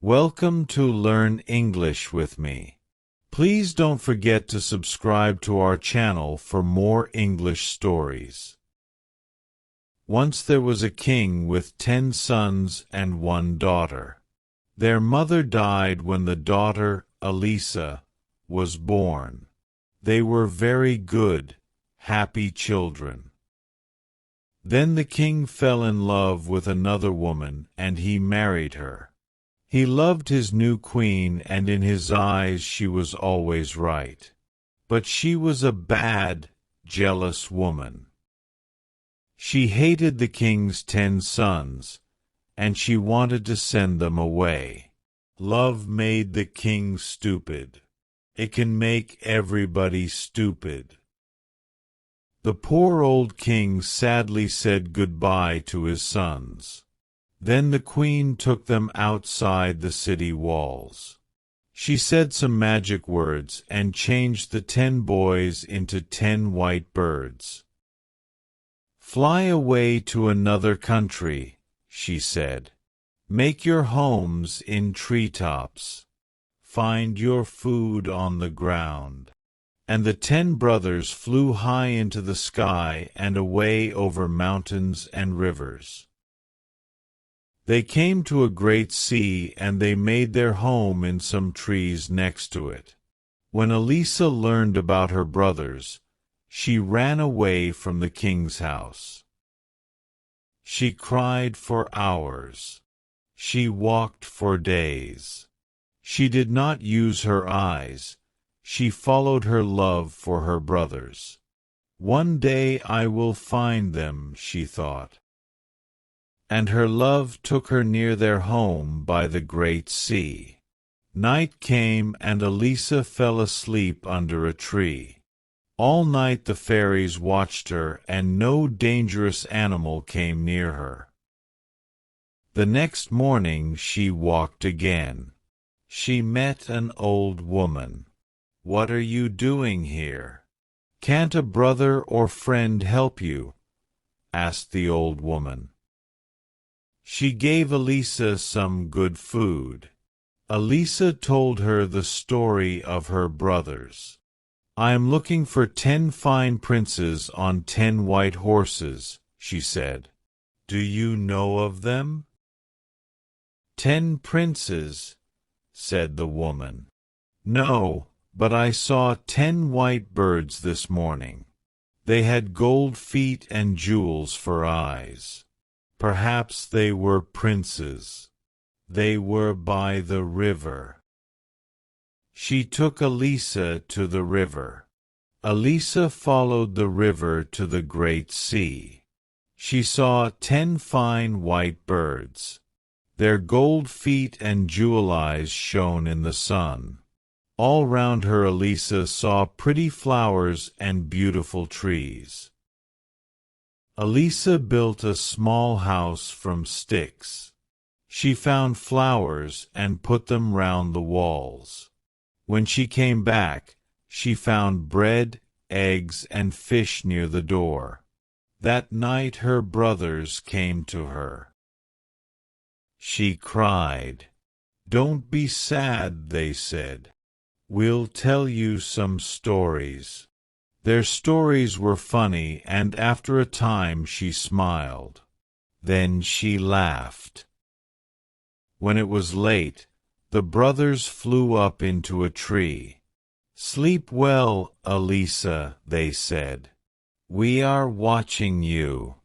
Welcome to Learn English with me. Please don't forget to subscribe to our channel for more English stories. Once there was a king with 10 sons and 1 daughter. Their mother died when the daughter, Elisa, was born. They were very good, happy children. Then the king fell in love with another woman and he married her. He loved his new queen and in his eyes she was always right. But she was a bad, jealous woman. She hated the king's 10 sons, and she wanted to send them away. Love made the king stupid. It can make everybody stupid. The poor old king sadly said goodbye to his sons. Then the queen took them outside the city walls. She said some magic words and changed the 10 boys into 10 white birds. "Fly away to another country," she said. "Make your homes in treetops. Find your food on the ground." And the 10 brothers flew high into the sky and away over mountains and rivers. They came to a great sea and they made their home in some trees next to it. When Elisa learned about her brothers, she ran away from the king's house. She cried for hours. She walked for days. She did not use her eyes. She followed her love for her brothers. "One day I will find them," she thought. And her love took her near their home by the great sea. Night came and Elisa fell asleep under a tree. All night the fairies watched her and no dangerous animal came near her. The next morning she walked again. She met an old woman. "What are you doing here? Can't a brother or friend help you?" asked the old woman. She gave Elisa some good food. Elisa told her the story of her brothers. "I am looking for 10 fine princes on 10 white horses," she said. "Do you know of them?" "10 princes," said the woman. "No, but I saw 10 white birds this morning. They had gold feet and jewels for eyes. Perhaps they were princes. They were by the river." She took Elisa to the river. Elisa followed the river to the great sea. She saw 10 fine white birds. Their gold feet and jewel eyes shone in the sun. All round her Elisa saw pretty flowers and beautiful trees. Elisa built a small house from sticks. She found flowers and put them round the walls. When she came back, she found bread, eggs, and fish near the door. That night her brothers came to her. She cried. "Don't be sad," they said. "We'll tell you some stories." Their stories were funny, and after a time she smiled. Then she laughed. When it was late, the brothers flew up into a tree. "Sleep well, Elisa," they said. "We are watching you."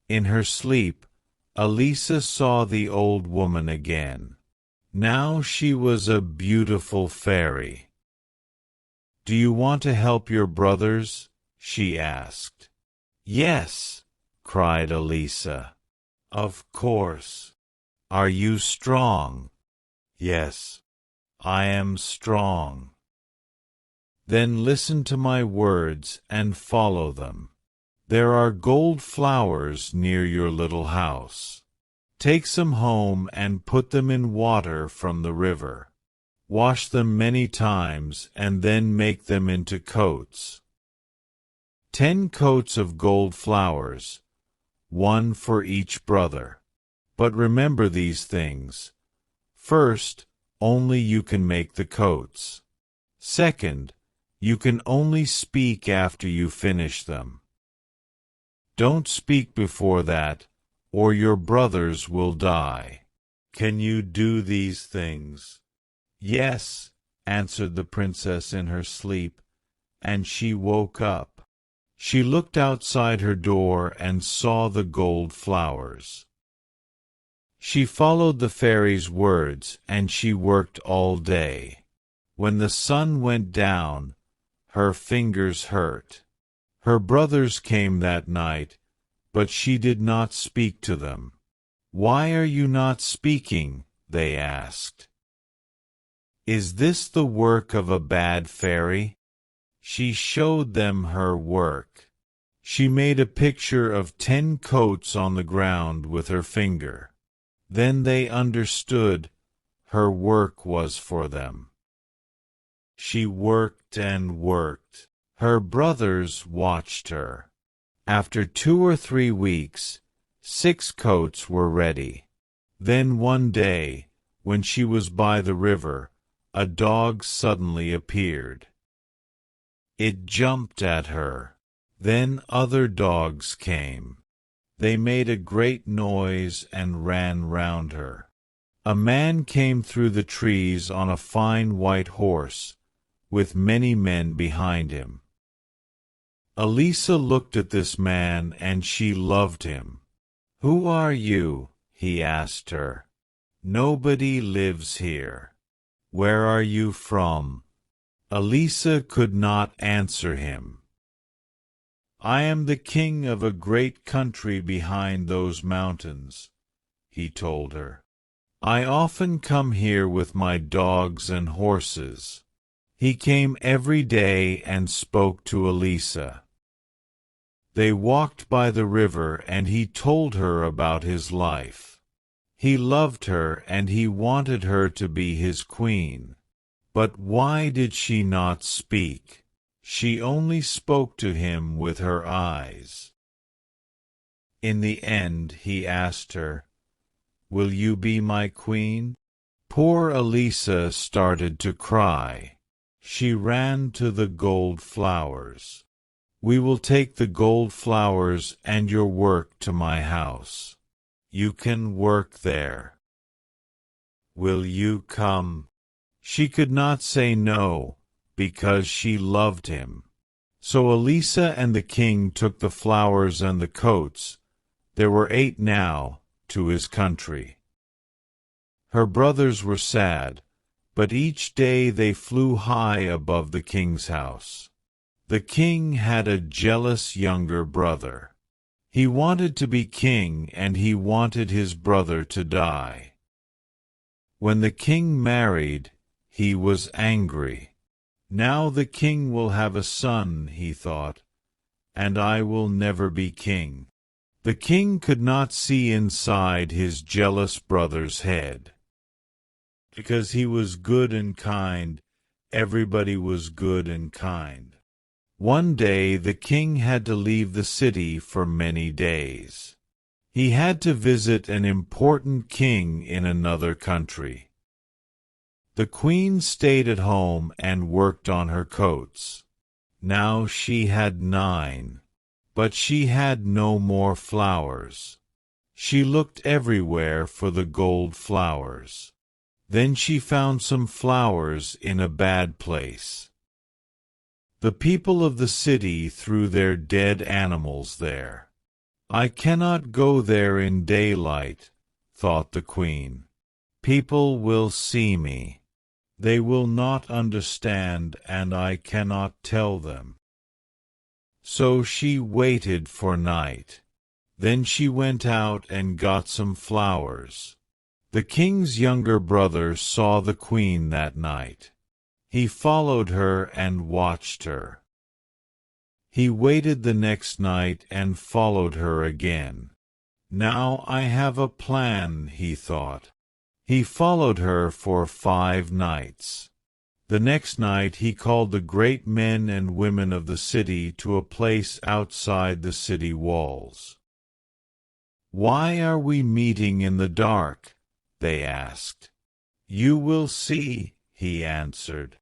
In her sleep, Elisa saw the old woman again. Now she was a beautiful fairy. "Do you want to help your brothers?" she asked. "Yes," cried Elisa. "Of course. Are you strong?" "Yes, I am strong." "Then listen to my words and follow them. There are gold flowers near your little house. Take some home and put them in water from the river. Wash them many times and then make them into coats. 10 coats of gold flowers, 1 for each brother. But remember these things. First, only you can make the coats. Second, you can only speak after you finish them. Don't speak before that, or your brothers will die. Can you do these things?" "Yes," answered the princess in her sleep, and she woke up. She looked outside her door and saw the gold flowers. She followed the fairy's words, and she worked all day. When the sun went down, her fingers hurt. Her brothers came that night, but she did not speak to them. "Why are you not speaking?" they asked. "Is this the work of a bad fairy?" She showed them her work. She made a picture of 10 coats on the ground with her finger. Then they understood her work was for them. She worked and worked. Her brothers watched her. After 2 or 3 weeks, 6 coats were ready. Then one day, when she was by the river, a dog suddenly appeared. It jumped at her. Then other dogs came. They made a great noise and ran round her. A man came through the trees on a fine white horse, with many men behind him. Elisa looked at this man, and she loved him. "Who are you?" he asked her. "Nobody lives here. Where are you from?" Elisa could not answer him. "I am the king of a great country behind those mountains," he told her. "I often come here with my dogs and horses." He came every day and spoke to Elisa. They walked by the river, and he told her about his life. He loved her, and he wanted her to be his queen. But why did she not speak? She only spoke to him with her eyes. In the end he asked her, "Will you be my queen?" Poor Elisa started to cry. She ran to the gold flowers. "We will take the gold flowers and your work to my house. You can work there. Will you come?" She could not say no, because she loved him. So Elisa and the king took the flowers and the coats, there were 8 now, to his country. Her brothers were sad, but each day they flew high above the king's house. The king had a jealous younger brother. He wanted to be king, and he wanted his brother to die. When the king married, he was angry. "Now the king will have a son," he thought, "and I will never be king." The king could not see inside his jealous brother's head. Because he was good and kind, everybody was good and kind. One day the king had to leave the city for many days. He had to visit an important king in another country. The queen stayed at home and worked on her coats. Now she had 9, but she had no more flowers. She looked everywhere for the gold flowers. Then she found some flowers in a bad place. The people of the city threw their dead animals there. "I cannot go there in daylight," thought the queen. "People will see me. They will not understand, and I cannot tell them." So she waited for night. Then she went out and got some flowers. The king's younger brother saw the queen that night. He followed her and watched her. He waited the next night and followed her again. "Now I have a plan," he thought. He followed her for 5 nights. The next night he called the great men and women of the city to a place outside the city walls. "Why are we meeting in the dark?" they asked. You will see, he answered.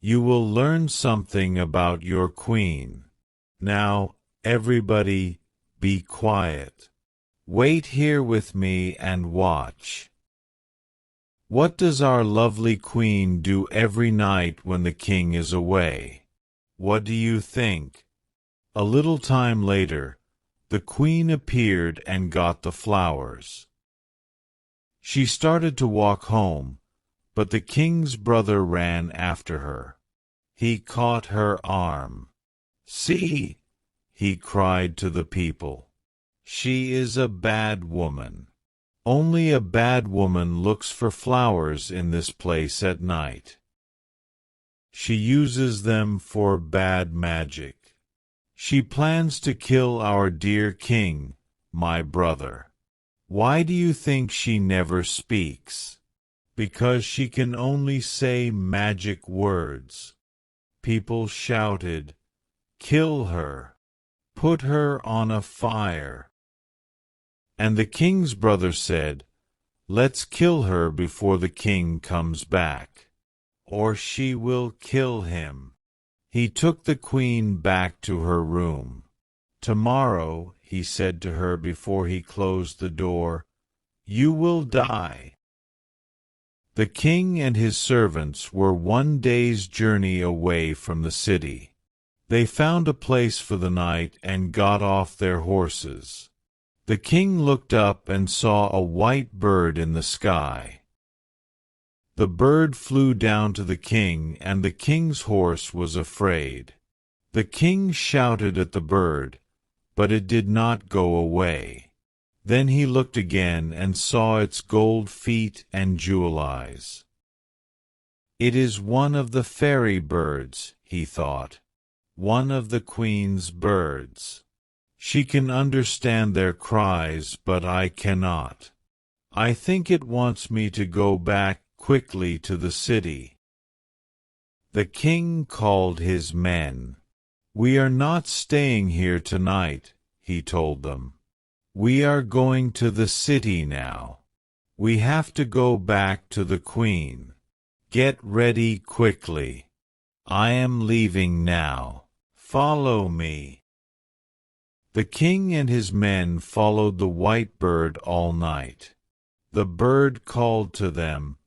You will learn something about your queen. Now, everybody, be quiet. Wait here with me and watch. What does our lovely queen do every night when the king is away? What do you think? A little time later, the queen appeared and got the flowers. She started to walk home, but the king's brother ran after her. He caught her arm. See, he cried to the people. She is a bad woman. Only a bad woman looks for flowers in this place at night. She uses them for bad magic. She plans to kill our dear king, my brother. Why do you think she never speaks? Because she can only say magic words. People shouted, "Kill her! Put her on a fire!" And the king's brother said, "Let's kill her before the king comes back, or she will kill him." He took the queen back to her room. "Tomorrow," he said to her before he closed the door, "you will die." The king and his servants were 1 day's journey away from the city. They found a place for the night and got off their horses. The king looked up and saw a white bird in the sky. The bird flew down to the king, and the king's horse was afraid. The king shouted at the bird, but it did not go away. Then he looked again and saw its gold feet and jewel eyes. "It is one of the fairy birds," he thought, "one of the queen's birds. She can understand their cries, but I cannot. I think it wants me to go back quickly to the city." The king called his men. "We are not staying here tonight," he told them. "We are going to the city now. We have to go back to the queen. Get ready quickly. I am leaving now. Follow me." The king and his men followed the white bird all night. The bird called to them,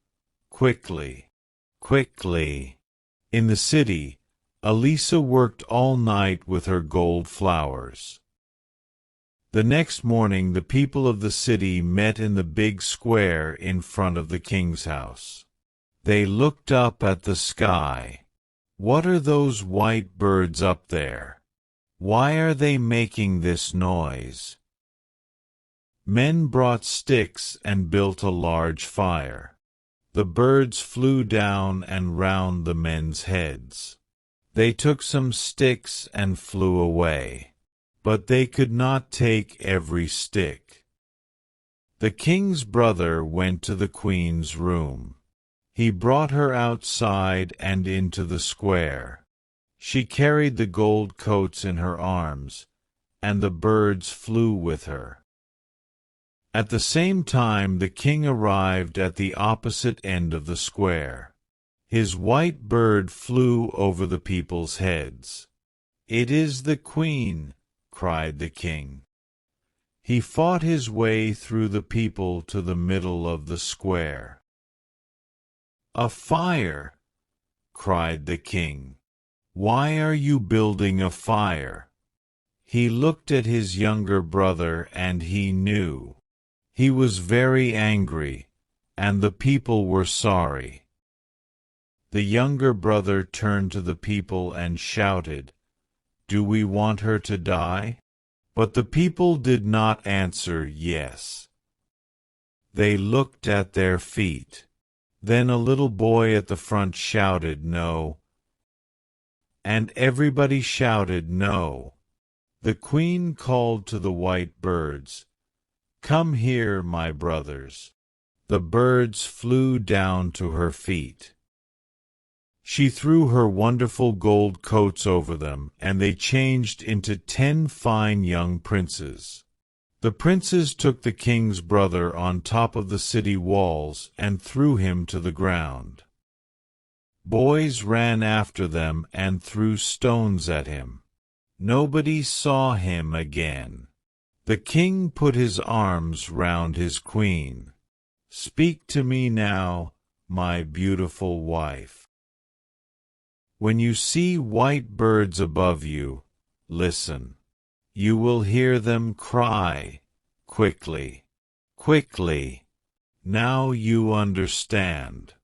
"Quickly, quickly." In the city, Elisa worked all night with her gold flowers. The next morning the people of the city met in the big square in front of the king's house. They looked up at the sky. "What are those white birds up there? Why are they making this noise?" Men brought sticks and built a large fire. The birds flew down and round the men's heads. They took some sticks and flew away, but they could not take every stick. The king's brother went to the queen's room. He brought her outside and into the square. She carried the gold coats in her arms, and the birds flew with her. At the same time the king arrived at the opposite end of the square. His white bird flew over the people's heads. "It is the queen!" cried the king. He fought his way through the people to the middle of the square. "A fire!" cried the king. "Why are you building a fire?" He looked at his younger brother and he knew. He was very angry, and the people were sorry. The younger brother turned to the people and shouted, "Do we want her to die?" But the people did not answer yes. They looked at their feet. Then a little boy at the front shouted no, and everybody shouted no. The queen called to the white birds, "Come here, my brothers." The birds flew down to her feet. She threw her wonderful gold coats over them, and they changed into 10 fine young princes. The princes took the king's brother on top of the city walls and threw him to the ground. Boys ran after them and threw stones at him. Nobody saw him again. The king put his arms round his queen. "Speak to me now, my beautiful wife. When you see white birds above you, listen. You will hear them cry, 'Quickly, quickly.' Now you understand."